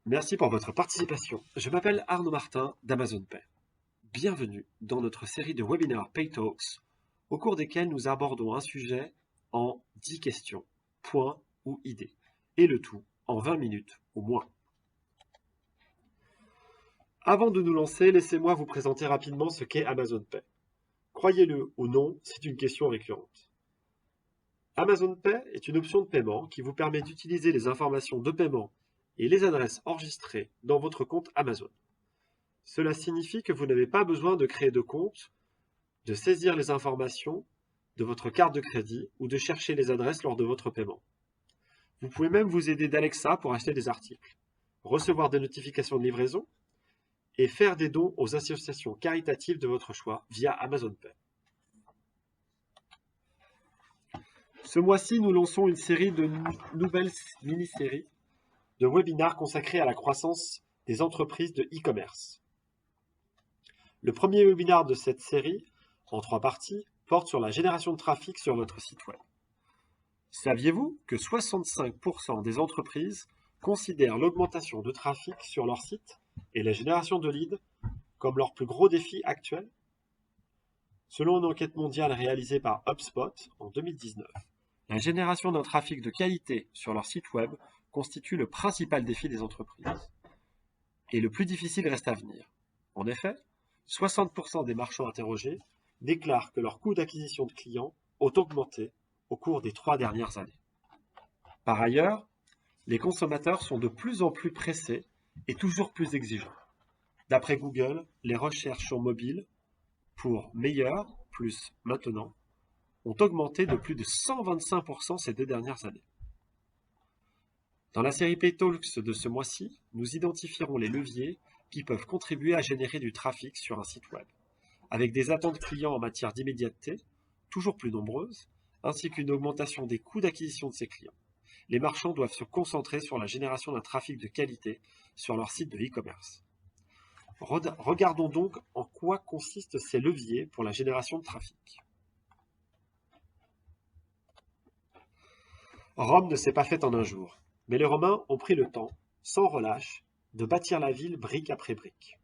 Merci pour votre participation. Je m'appelle Arnaud Martin d'Amazon Pay. Bienvenue dans notre série de webinaires Pay Talks, au cours desquels nous abordons un sujet en 10 questions, points ou idées, et le tout en 20 minutes ou moins. Avant de nous lancer, laissez-moi vous présenter rapidement ce qu'est Amazon Pay. Croyez-le ou non, c'est une question récurrente. Amazon Pay est une option de paiement qui vous permet d'utiliser les informations de paiement et les adresses enregistrées dans votre compte Amazon. Cela signifie que vous n'avez pas besoin de créer de compte, de saisir les informations de votre carte de crédit ou de chercher les adresses lors de votre paiement. Vous pouvez même vous aider d'Alexa pour acheter des articles, recevoir des notifications de livraison et faire des dons aux associations caritatives de votre choix via Amazon Pay. Ce mois-ci, nous lançons une série de nouvelles mini-séries de webinaires consacrés à la croissance des entreprises de e-commerce. Le premier webinaire de cette série, en 3 parties, porte sur la génération de trafic sur votre site web. Saviez-vous que 65% des entreprises considèrent l'augmentation de trafic sur leur site et la génération de leads comme leur plus gros défi actuel? Selon une enquête mondiale réalisée par HubSpot en 2019, la génération d'un trafic de qualité sur leur site web constitue le principal défi des entreprises. Et le plus difficile reste à venir. En effet, 60% des marchands interrogés déclarent que leur coût d'acquisition de clients ont augmenté au cours des 3 dernières années. Par ailleurs, les consommateurs sont de plus en plus pressés et toujours plus exigeants. D'après Google, les recherches sur mobile pour meilleur plus maintenant ont augmenté de plus de 125% ces 2 dernières années. Dans la série Pay Talks de ce mois-ci, nous identifierons les leviers qui peuvent contribuer à générer du trafic sur un site web, avec des attentes clients en matière d'immédiateté, toujours plus nombreuses, ainsi qu'une augmentation des coûts d'acquisition de ces clients. Les marchands doivent se concentrer sur la génération d'un trafic de qualité sur leur site de e-commerce. Regardons donc en quoi consistent ces leviers pour la génération de trafic. Rome ne s'est pas faite en un jour, mais les Romains ont pris le temps, sans relâche, de bâtir la ville brique après brique.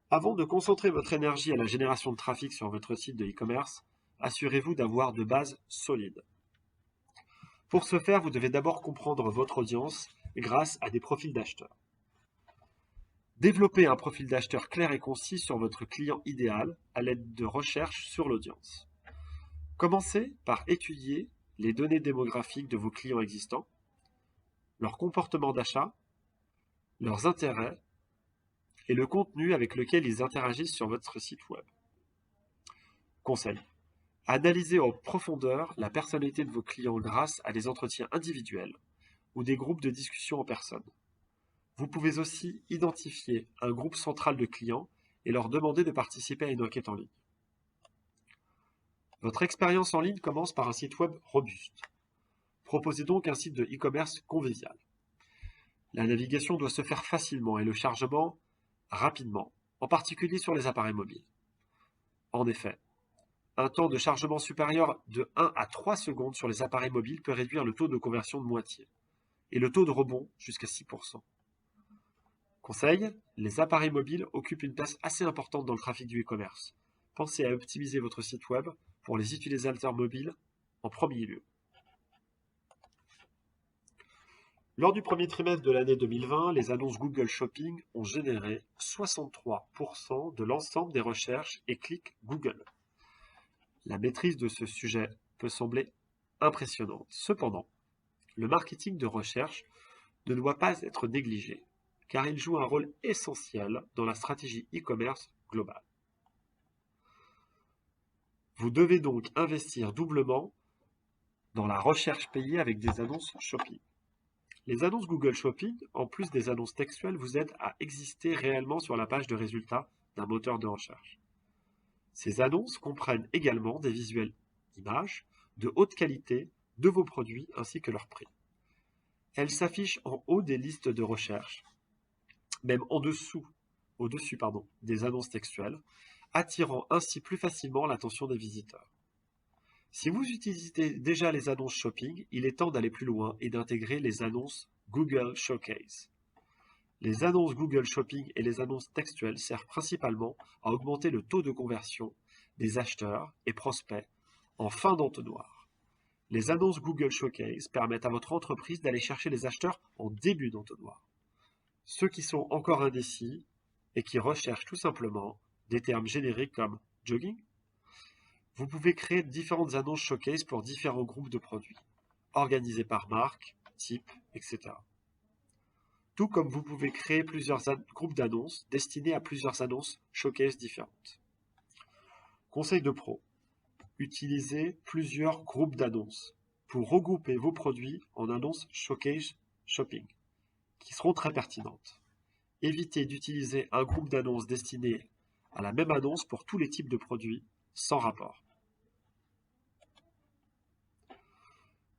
Avant de concentrer votre énergie à la génération de trafic sur votre site de e-commerce, assurez-vous d'avoir de bases solides. Pour ce faire, vous devez d'abord comprendre votre audience grâce à des profils d'acheteurs. Développez un profil d'acheteur clair et concis sur votre client idéal à l'aide de recherches sur l'audience. Commencez par étudier les données démographiques de vos clients existants, leur comportement d'achat, leurs intérêts et le contenu avec lequel ils interagissent sur votre site web. Conseil. Analysez en profondeur la personnalité de vos clients grâce à des entretiens individuels ou des groupes de discussion en personne. Vous pouvez aussi identifier un groupe central de clients et leur demander de participer à une enquête en ligne. Votre expérience en ligne commence par un site web robuste. Proposez donc un site de e-commerce convivial. La navigation doit se faire facilement et le chargement rapidement, en particulier sur les appareils mobiles. En effet, un temps de chargement supérieur de 1 à 3 secondes sur les appareils mobiles peut réduire le taux de conversion de moitié et le taux de rebond jusqu'à 6%. Conseil, les appareils mobiles occupent une place assez importante dans le trafic du e-commerce. Pensez à optimiser votre site web pour les utilisateurs mobiles en premier lieu. Lors du premier trimestre de l'année 2020, les annonces Google Shopping ont généré 63% de l'ensemble des recherches et clics Google. La maîtrise de ce sujet peut sembler impressionnante. Cependant, le marketing de recherche ne doit pas être négligé, car il joue un rôle essentiel dans la stratégie e-commerce globale. Vous devez donc investir doublement dans la recherche payée avec des annonces shopping. Les annonces Google Shopping, en plus des annonces textuelles, vous aident à exister réellement sur la page de résultats d'un moteur de recherche. Ces annonces comprennent également des visuels images de haute qualité de vos produits ainsi que leur prix. Elles s'affichent en haut des listes de recherche, même au-dessus des annonces textuelles, attirant ainsi plus facilement l'attention des visiteurs. Si vous utilisez déjà les annonces shopping, il est temps d'aller plus loin et d'intégrer les annonces Google Showcase. Les annonces Google Shopping et les annonces textuelles servent principalement à augmenter le taux de conversion des acheteurs et prospects en fin d'entonnoir. Les annonces Google Showcase permettent à votre entreprise d'aller chercher les acheteurs en début d'entonnoir. Ceux qui sont encore indécis et qui recherchent tout simplement des termes génériques comme jogging. Vous pouvez créer différentes annonces Showcase pour différents groupes de produits, organisés par marque, type, etc. Tout comme vous pouvez créer plusieurs groupes d'annonces destinés à plusieurs annonces Showcase différentes. Conseil de pro. Utilisez plusieurs groupes d'annonces pour regrouper vos produits en annonces Showcase Shopping, qui seront très pertinentes. Évitez d'utiliser un groupe d'annonces destiné à la même annonce pour tous les types de produits sans rapport.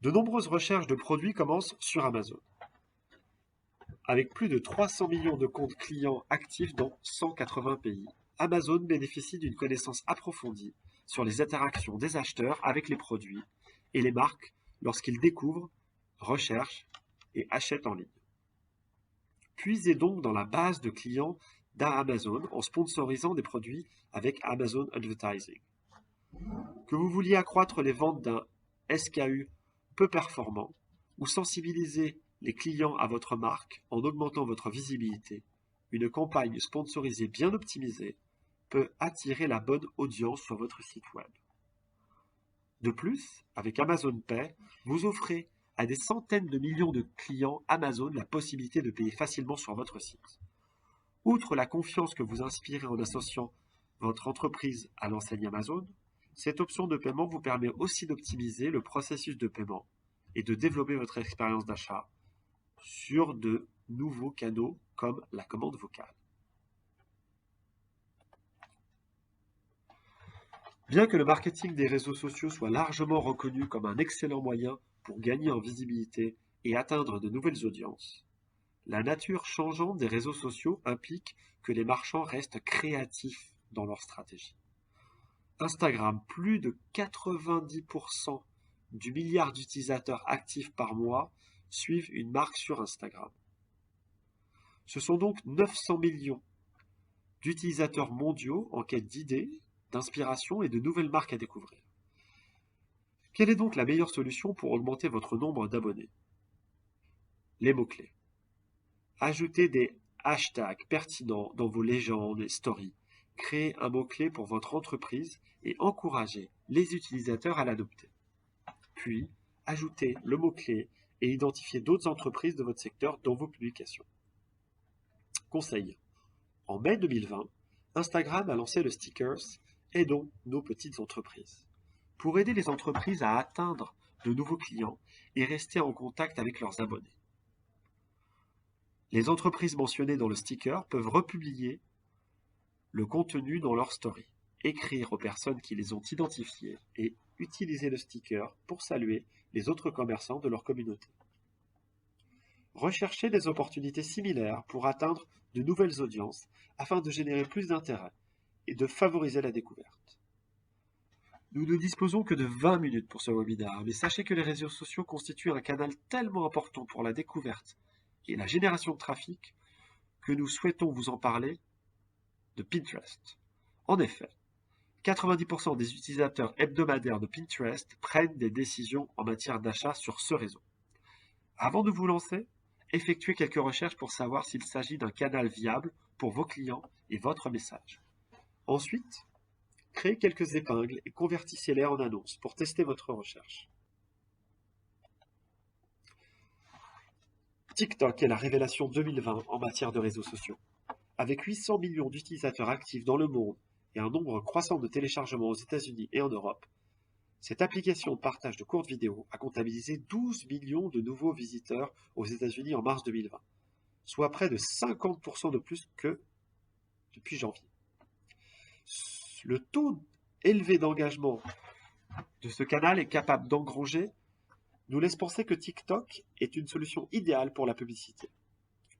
De nombreuses recherches de produits commencent sur Amazon. Avec plus de 300 millions de comptes clients actifs dans 180 pays, Amazon bénéficie d'une connaissance approfondie sur les interactions des acheteurs avec les produits et les marques lorsqu'ils découvrent, recherchent et achètent en ligne. Puisez donc dans la base de clients d'Amazon en sponsorisant des produits avec Amazon Advertising. Que vous vouliez accroître les ventes d'un SKU peu performant ou sensibiliser les clients à votre marque en augmentant votre visibilité, une campagne sponsorisée bien optimisée peut attirer la bonne audience sur votre site web. De plus, avec Amazon Pay, vous offrez à des centaines de millions de clients Amazon la possibilité de payer facilement sur votre site. Outre la confiance que vous inspirez en associant votre entreprise à l'enseigne Amazon, cette option de paiement vous permet aussi d'optimiser le processus de paiement et de développer votre expérience d'achat sur de nouveaux canaux comme la commande vocale. Bien que le marketing des réseaux sociaux soit largement reconnu comme un excellent moyen pour gagner en visibilité et atteindre de nouvelles audiences, la nature changeante des réseaux sociaux implique que les marchands restent créatifs dans leur stratégie. Instagram, plus de 90% du milliard d'utilisateurs actifs par mois suivent une marque sur Instagram. Ce sont donc 900 millions d'utilisateurs mondiaux en quête d'idées, d'inspiration et de nouvelles marques à découvrir. Quelle est donc la meilleure solution pour augmenter votre nombre d'abonnés? Les mots-clés. Ajoutez des hashtags pertinents dans vos légendes et stories. Créez un mot-clé pour votre entreprise et encouragez les utilisateurs à l'adopter. Puis, ajoutez le mot-clé et identifiez d'autres entreprises de votre secteur dans vos publications. Conseil. En mai 2020, Instagram a lancé le stickers « Aidons nos petites entreprises » pour aider les entreprises à atteindre de nouveaux clients et rester en contact avec leurs abonnés. Les entreprises mentionnées dans le sticker peuvent republier le contenu dans leur story, écrire aux personnes qui les ont identifiées et utiliser le sticker pour saluer les autres commerçants de leur communauté. Recherchez des opportunités similaires pour atteindre de nouvelles audiences afin de générer plus d'intérêt et de favoriser la découverte. Nous ne disposons que de 20 minutes pour ce webinaire, mais sachez que les réseaux sociaux constituent un canal tellement important pour la découverte et la génération de trafic que nous souhaitons vous en parler de Pinterest. En effet, 90% des utilisateurs hebdomadaires de Pinterest prennent des décisions en matière d'achat sur ce réseau. Avant de vous lancer, effectuez quelques recherches pour savoir s'il s'agit d'un canal viable pour vos clients et votre message. Ensuite, créez quelques épingles et convertissez-les en annonces pour tester votre recherche. TikTok est la révélation 2020 en matière de réseaux sociaux. Avec 800 millions d'utilisateurs actifs dans le monde et un nombre croissant de téléchargements aux États-Unis et en Europe, cette application de partage de courtes vidéos a comptabilisé 12 millions de nouveaux visiteurs aux États-Unis en mars 2020, soit près de 50% de plus que depuis janvier. Le taux élevé d'engagement de ce canal est capable d'engranger nous laisse penser que TikTok est une solution idéale pour la publicité.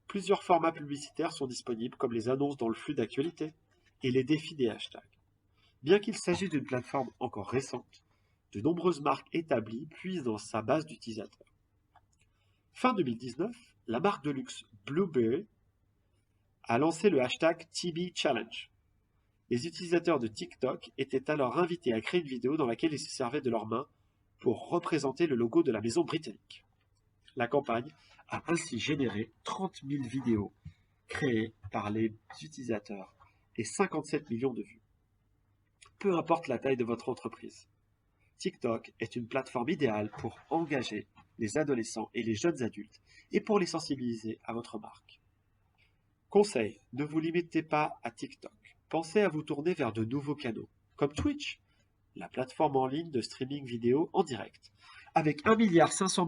Plusieurs formats publicitaires sont disponibles comme les annonces dans le flux d'actualité et les défis des hashtags. Bien qu'il s'agisse d'une plateforme encore récente, de nombreuses marques établies puisent dans sa base d'utilisateurs. Fin 2019, la marque de luxe Blueberry a lancé le hashtag TB Challenge. Les utilisateurs de TikTok étaient alors invités à créer une vidéo dans laquelle ils se servaient de leurs mains pour représenter le logo de la maison britannique. La campagne a ainsi généré 30 000 vidéos créées par les utilisateurs et 57 millions de vues. Peu importe la taille de votre entreprise, TikTok est une plateforme idéale pour engager les adolescents et les jeunes adultes et pour les sensibiliser à votre marque. Conseil, ne vous limitez pas à TikTok. Pensez à vous tourner vers de nouveaux canaux, comme Twitch, la plateforme en ligne de streaming vidéo en direct, avec 1,5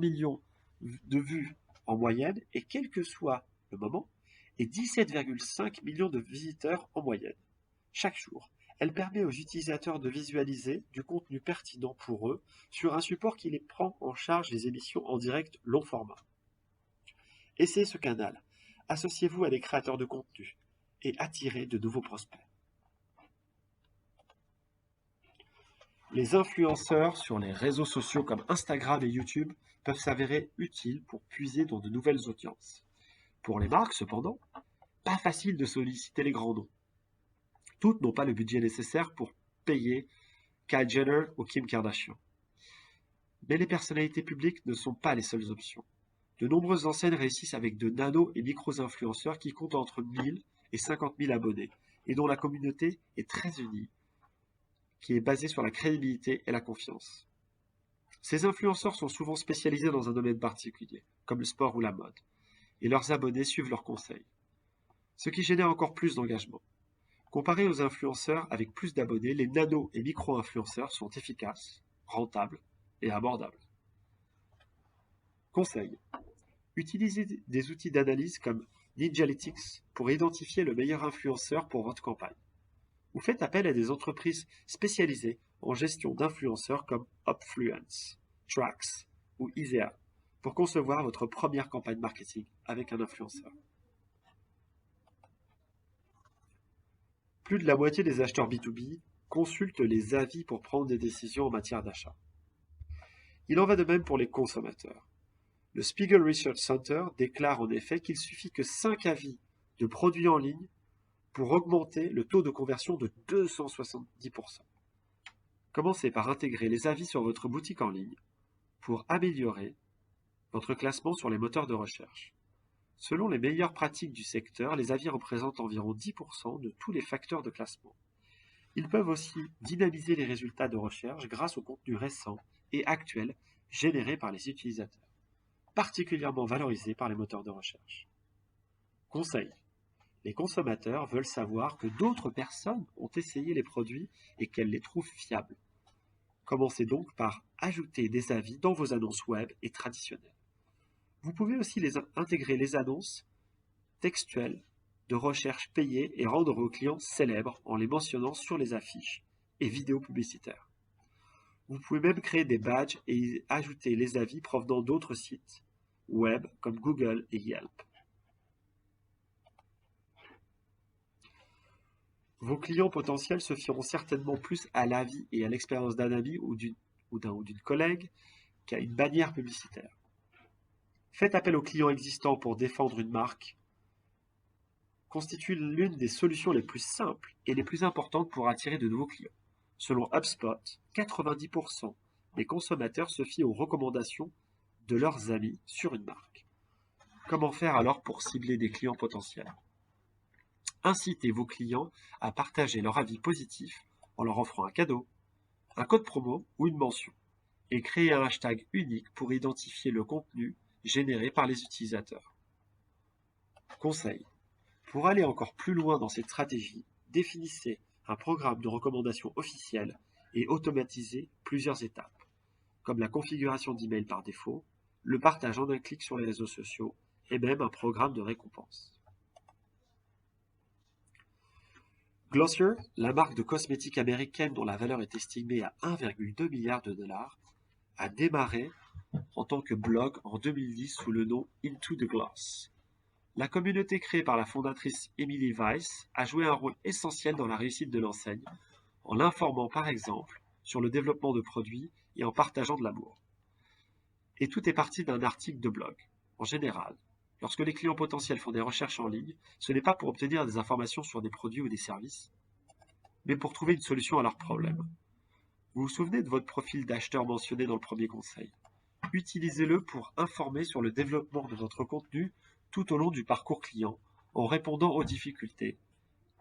milliard de vues en moyenne et quel que soit le moment, et 17,5 millions de visiteurs en moyenne. Chaque jour, elle permet aux utilisateurs de visualiser du contenu pertinent pour eux sur un support qui les prend en charge les émissions en direct long format. Essayez ce canal, associez-vous à des créateurs de contenu et attirez de nouveaux prospects. Les influenceurs sur les réseaux sociaux comme Instagram et YouTube peuvent s'avérer utiles pour puiser dans de nouvelles audiences. Pour les marques, cependant, pas facile de solliciter les grands noms. Toutes n'ont pas le budget nécessaire pour payer Kylie Jenner ou Kim Kardashian. Mais les personnalités publiques ne sont pas les seules options. De nombreuses enseignes réussissent avec de nano et micro-influenceurs qui comptent entre 1000 et 50 000 abonnés et dont la communauté est très unie, qui est basée sur la crédibilité et la confiance. Ces influenceurs sont souvent spécialisés dans un domaine particulier, comme le sport ou la mode, et leurs abonnés suivent leurs conseils, ce qui génère encore plus d'engagement. Comparés aux influenceurs avec plus d'abonnés, les nano et micro-influenceurs sont efficaces, rentables et abordables. Conseil. Utilisez des outils d'analyse comme Ninjalytics pour identifier le meilleur influenceur pour votre campagne. Ou faites appel à des entreprises spécialisées en gestion d'influenceurs comme Upfluence, Trax ou Isea pour concevoir votre première campagne marketing avec un influenceur. Plus de la moitié des acheteurs B2B consultent les avis pour prendre des décisions en matière d'achat. Il en va de même pour les consommateurs. Le Spiegel Research Center déclare en effet qu'il suffit que 5 avis de produits en ligne pour augmenter le taux de conversion de 270%. Commencez par intégrer les avis sur votre boutique en ligne pour améliorer votre classement sur les moteurs de recherche. Selon les meilleures pratiques du secteur, les avis représentent environ 10% de tous les facteurs de classement. Ils peuvent aussi dynamiser les résultats de recherche grâce au contenu récent et actuel généré par les utilisateurs, particulièrement valorisé par les moteurs de recherche. Conseil. Les consommateurs veulent savoir que d'autres personnes ont essayé les produits et qu'elles les trouvent fiables. Commencez donc par ajouter des avis dans vos annonces web et traditionnelles. Vous pouvez aussi intégrer les annonces textuelles de recherche payées et rendre vos clients célèbres en les mentionnant sur les affiches et vidéos publicitaires. Vous pouvez même créer des badges et ajouter les avis provenant d'autres sites web comme Google et Yelp. Vos clients potentiels se fieront certainement plus à l'avis et à l'expérience d'un ami ou d'une collègue qu'à une bannière publicitaire. Faites appel aux clients existants pour défendre une marque constitue l'une des solutions les plus simples et les plus importantes pour attirer de nouveaux clients. Selon HubSpot, 90% des consommateurs se fient aux recommandations de leurs amis sur une marque. Comment faire alors pour cibler des clients potentiels ? Incitez vos clients à partager leur avis positif en leur offrant un cadeau, un code promo ou une mention, et créez un hashtag unique pour identifier le contenu généré par les utilisateurs. Conseil. Pour aller encore plus loin dans cette stratégie, définissez un programme de recommandation officiel et automatisez plusieurs étapes, comme la configuration d'email par défaut, le partage en un clic sur les réseaux sociaux et même un programme de récompense. Glossier, la marque de cosmétiques américaine dont la valeur est estimée à 1,2 milliard de dollars, a démarré en tant que blog en 2010 sous le nom Into the Gloss. La communauté créée par la fondatrice Emily Weiss a joué un rôle essentiel dans la réussite de l'enseigne, en l'informant par exemple sur le développement de produits et en partageant de l'amour. Et tout est parti d'un article de blog. En général, Lorsque les clients potentiels font des recherches en ligne, ce n'est pas pour obtenir des informations sur des produits ou des services, mais pour trouver une solution à leurs problèmes. Vous vous souvenez de votre profil d'acheteur mentionné dans le premier conseil? Utilisez-le pour informer sur le développement de votre contenu tout au long du parcours client, en répondant aux difficultés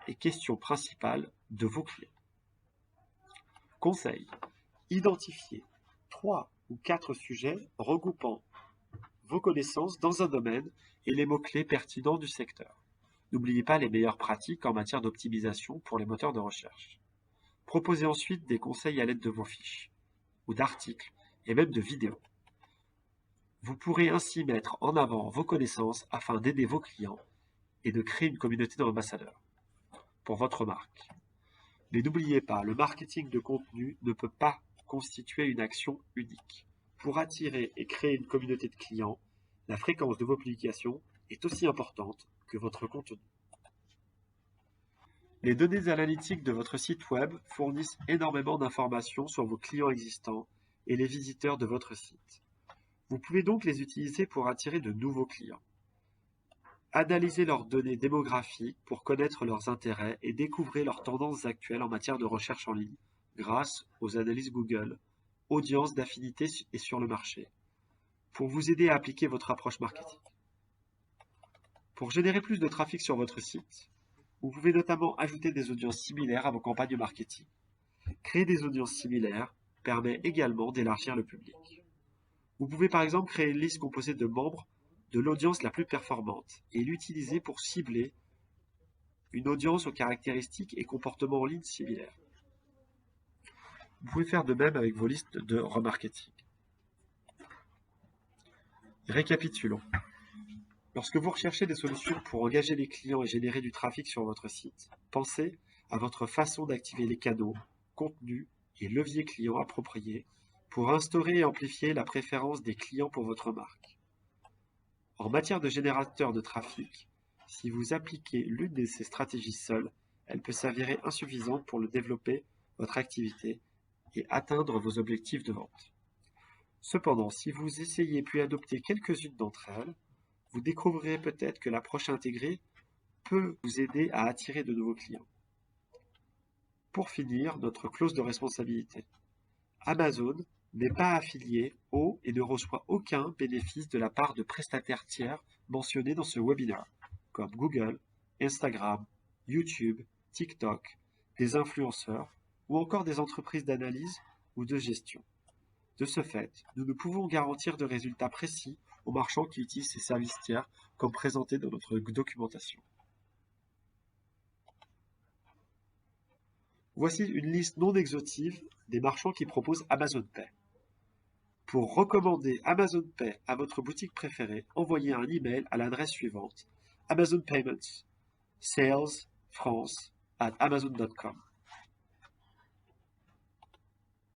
et questions principales de vos clients. Conseil. Identifiez 3 ou 4 sujets regroupant vos connaissances dans un domaine et les mots-clés pertinents du secteur. N'oubliez pas les meilleures pratiques en matière d'optimisation pour les moteurs de recherche. Proposez ensuite des conseils à l'aide de vos fiches, ou d'articles, et même de vidéos. Vous pourrez ainsi mettre en avant vos connaissances afin d'aider vos clients et de créer une communauté d'ambassadeurs pour votre marque. Mais n'oubliez pas, le marketing de contenu ne peut pas constituer une action unique. Pour attirer et créer une communauté de clients, la fréquence de vos publications est aussi importante que votre contenu. Les données analytiques de votre site web fournissent énormément d'informations sur vos clients existants et les visiteurs de votre site. Vous pouvez donc les utiliser pour attirer de nouveaux clients. Analysez leurs données démographiques pour connaître leurs intérêts et découvrez leurs tendances actuelles en matière de recherche en ligne grâce aux analyses Google, audience d'affinité et sur le marché, pour vous aider à appliquer votre approche marketing. Pour générer plus de trafic sur votre site, vous pouvez notamment ajouter des audiences similaires à vos campagnes marketing. Créer des audiences similaires permet également d'élargir le public. Vous pouvez par exemple créer une liste composée de membres de l'audience la plus performante et l'utiliser pour cibler une audience aux caractéristiques et comportements en ligne similaires. Vous pouvez faire de même avec vos listes de remarketing. Récapitulons. Lorsque vous recherchez des solutions pour engager les clients et générer du trafic sur votre site, pensez à votre façon d'activer les canaux, contenus et leviers clients appropriés pour instaurer et amplifier la préférence des clients pour votre marque. En matière de générateur de trafic, si vous appliquez l'une de ces stratégies seule, elle peut s'avérer insuffisante pour développer votre activité et atteindre vos objectifs de vente. Cependant, si vous essayez puis adoptez quelques-unes d'entre elles, vous découvrirez peut-être que l'approche intégrée peut vous aider à attirer de nouveaux clients. Pour finir, notre clause de responsabilité. Amazon n'est pas affilié au et ne reçoit aucun bénéfice de la part de prestataires tiers mentionnés dans ce webinaire, comme Google, Instagram, YouTube, TikTok, des influenceurs ou encore des entreprises d'analyse ou de gestion. De ce fait, nous ne pouvons garantir de résultats précis aux marchands qui utilisent ces services tiers comme présenté dans notre documentation. Voici une liste non exhaustive des marchands qui proposent Amazon Pay. Pour recommander Amazon Pay à votre boutique préférée, envoyez un email à l'adresse suivante: Amazon Payments, sales, France, @amazon.com.